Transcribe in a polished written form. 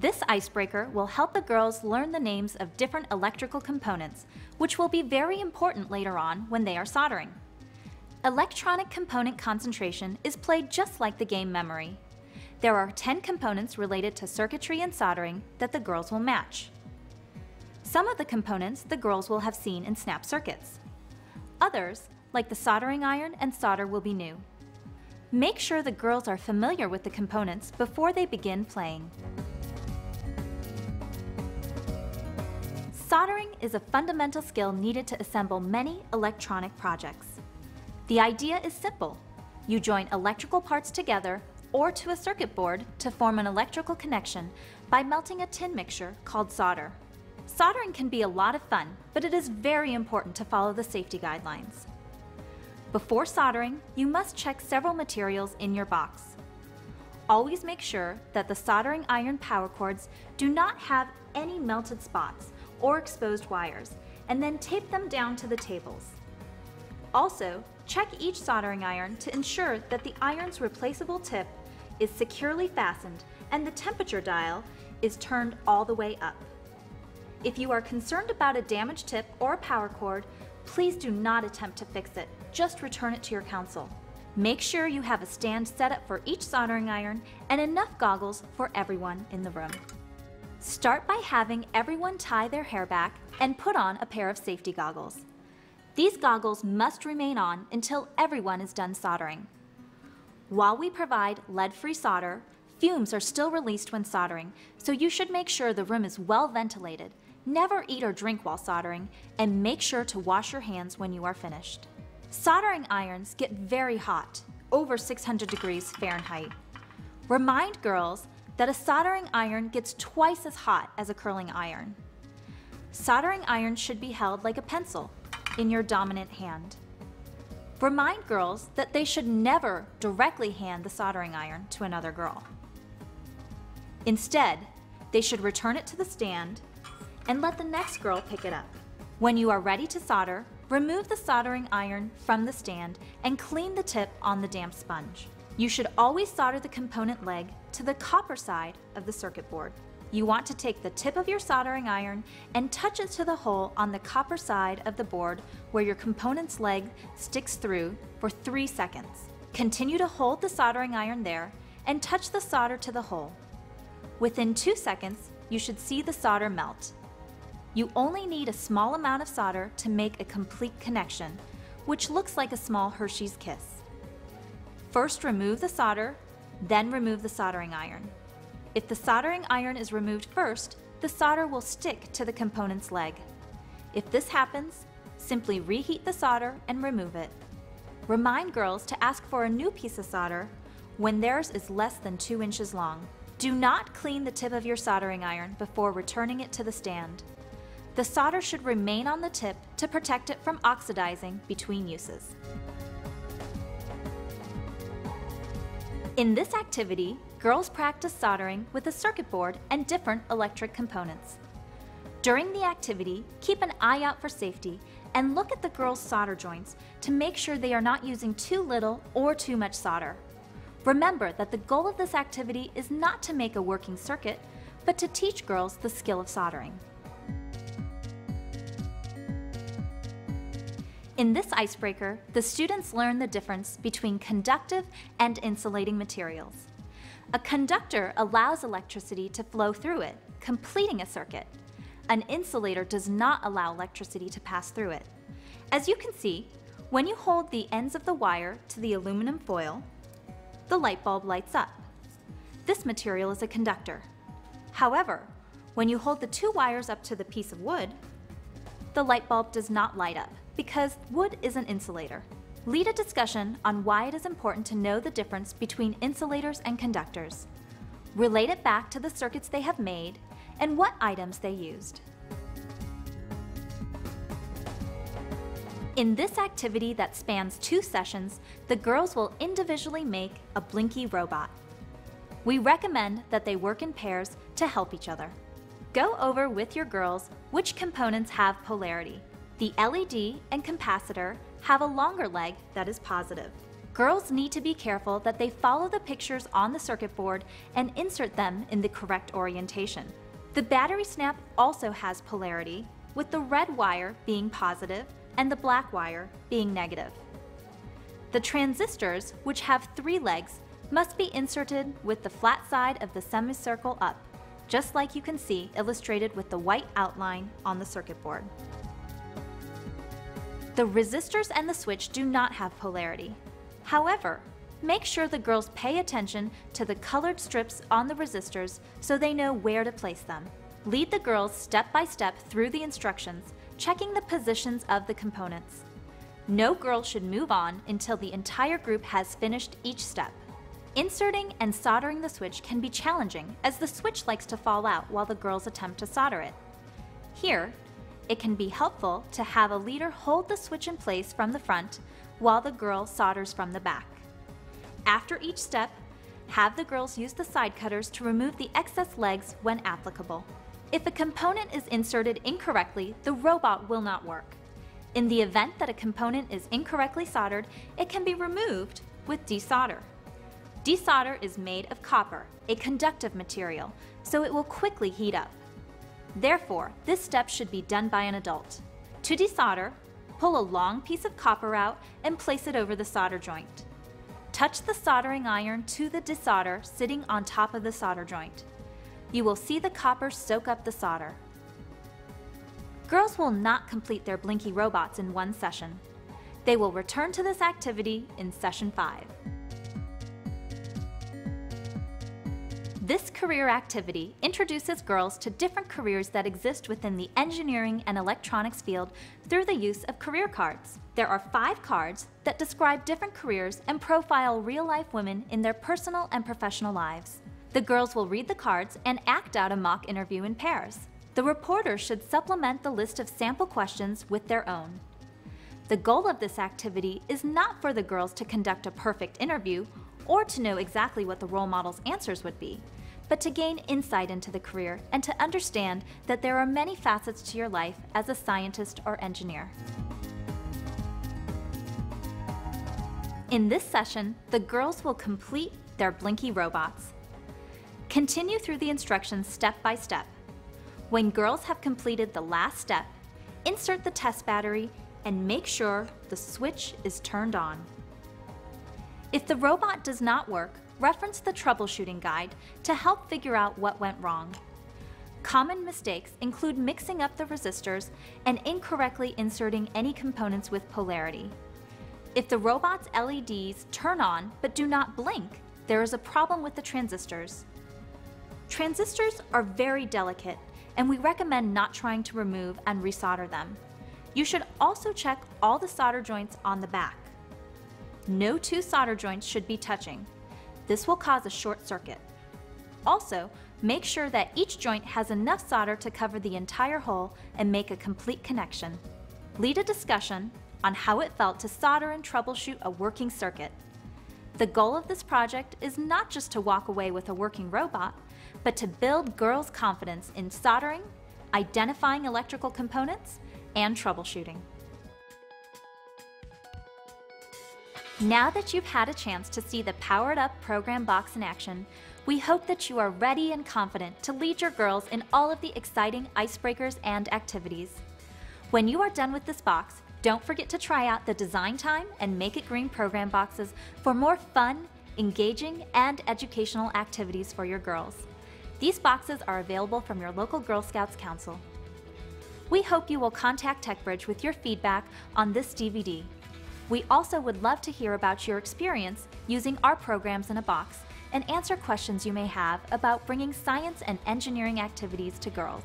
This icebreaker will help the girls learn the names of different electrical components, which will be very important later on when they are soldering. Electronic component concentration is played just like the game memory. There are 10 components related to circuitry and soldering that the girls will match. Some of the components the girls will have seen in snap circuits. Others, like the soldering iron and solder, will be new. Make sure the girls are familiar with the components before they begin playing. Soldering is a fundamental skill needed to assemble many electronic projects. The idea is simple. You join electrical parts together or to a circuit board to form an electrical connection by melting a tin mixture called solder. Soldering can be a lot of fun, but it is very important to follow the safety guidelines. Before soldering, you must check several materials in your box. Always make sure that the soldering iron power cords do not have any melted spots or exposed wires, and then tape them down to the tables. Also, check each soldering iron to ensure that the iron's replaceable tip is securely fastened and the temperature dial is turned all the way up. If you are concerned about a damaged tip or a power cord, please do not attempt to fix it, just return it to your counsel. Make sure you have a stand set up for each soldering iron and enough goggles for everyone in the room. Start by having everyone tie their hair back and put on a pair of safety goggles. These goggles must remain on until everyone is done soldering. While we provide lead-free solder, fumes are still released when soldering, so you should make sure the room is well ventilated. Never eat or drink while soldering, and make sure to wash your hands when you are finished. Soldering irons get very hot, over 600 degrees Fahrenheit. Remind girls that a soldering iron gets twice as hot as a curling iron. Soldering iron should be held like a pencil in your dominant hand. Remind girls that they should never directly hand the soldering iron to another girl. Instead, they should return it to the stand and let the next girl pick it up. When you are ready to solder, remove the soldering iron from the stand and clean the tip on the damp sponge. You should always solder the component leg to the copper side of the circuit board. You want to take the tip of your soldering iron and touch it to the hole on the copper side of the board where your component's leg sticks through for 3 seconds. Continue to hold the soldering iron there and touch the solder to the hole. Within 2 seconds, you should see the solder melt. You only need a small amount of solder to make a complete connection, which looks like a small Hershey's Kiss. First, remove the solder, then remove the soldering iron. If the soldering iron is removed first, the solder will stick to the component's leg. If this happens, simply reheat the solder and remove it. Remind girls to ask for a new piece of solder when theirs is less than 2 inches long. Do not clean the tip of your soldering iron before returning it to the stand. The solder should remain on the tip to protect it from oxidizing between uses. In this activity, girls practice soldering with a circuit board and different electric components. During the activity, keep an eye out for safety and look at the girls' solder joints to make sure they are not using too little or too much solder. Remember that the goal of this activity is not to make a working circuit, but to teach girls the skill of soldering. In this icebreaker, the students learn the difference between conductive and insulating materials. A conductor allows electricity to flow through it, completing a circuit. An insulator does not allow electricity to pass through it. As you can see, when you hold the ends of the wire to the aluminum foil, the light bulb lights up. This material is a conductor. However, when you hold the 2 wires up to the piece of wood, the light bulb does not light up because wood is an insulator. Lead a discussion on why it is important to know the difference between insulators and conductors. Relate it back to the circuits they have made and what items they used. In this activity that spans 2 sessions, the girls will individually make a blinky robot. We recommend that they work in pairs to help each other. Go over with your girls which components have polarity. The LED and capacitor have a longer leg that is positive. Girls need to be careful that they follow the pictures on the circuit board and insert them in the correct orientation. The battery snap also has polarity, with the red wire being positive and the black wire being negative. The transistors, which have 3 legs, must be inserted with the flat side of the semicircle up, just like you can see illustrated with the white outline on the circuit board. The resistors and the switch do not have polarity. However, make sure the girls pay attention to the colored strips on the resistors so they know where to place them. Lead the girls step by step through the instructions, checking the positions of the components. No girl should move on until the entire group has finished each step. Inserting and soldering the switch can be challenging as the switch likes to fall out while the girls attempt to solder it. Here, it can be helpful to have a leader hold the switch in place from the front while the girl solders from the back. After each step, have the girls use the side cutters to remove the excess legs when applicable. If a component is inserted incorrectly, the robot will not work. In the event that a component is incorrectly soldered, it can be removed with desolder. Desolder is made of copper, a conductive material, so it will quickly heat up. Therefore, this step should be done by an adult. To desolder, pull a long piece of copper out and place it over the solder joint. Touch the soldering iron to the desolder sitting on top of the solder joint. You will see the copper soak up the solder. Girls will not complete their Blinky robots in one session. They will return to this activity in session 5. This career activity introduces girls to different careers that exist within the engineering and electronics field through the use of career cards. There are 5 cards that describe different careers and profile real-life women in their personal and professional lives. The girls will read the cards and act out a mock interview in pairs. The reporter should supplement the list of sample questions with their own. The goal of this activity is not for the girls to conduct a perfect interview or to know exactly what the role model's answers would be, but to gain insight into the career and to understand that there are many facets to your life as a scientist or engineer. In this session, the girls will complete their Blinky robots. Continue through the instructions step by step. When girls have completed the last step, insert the test battery and make sure the switch is turned on. If the robot does not work, reference the troubleshooting guide to help figure out what went wrong. Common mistakes include mixing up the resistors and incorrectly inserting any components with polarity. If the robot's LEDs turn on but do not blink, there is a problem with the transistors. Transistors are very delicate, and we recommend not trying to remove and resolder them. You should also check all the solder joints on the back. No 2 solder joints should be touching. This will cause a short circuit. Also, make sure that each joint has enough solder to cover the entire hole and make a complete connection. Lead a discussion on how it felt to solder and troubleshoot a working circuit. The goal of this project is not just to walk away with a working robot, but to build girls' confidence in soldering, identifying electrical components, and troubleshooting. Now that you've had a chance to see the powered up program box in action, we hope that you are ready and confident to lead your girls in all of the exciting icebreakers and activities. When you are done with this box, don't forget to try out the Design Time and Make It Green program boxes for more fun, engaging, and educational activities for your girls. These boxes are available from your local Girl Scouts Council. We hope you will contact TechBridge with your feedback on this DVD. We also would love to hear about your experience using our programs in a box and answer questions you may have about bringing science and engineering activities to girls.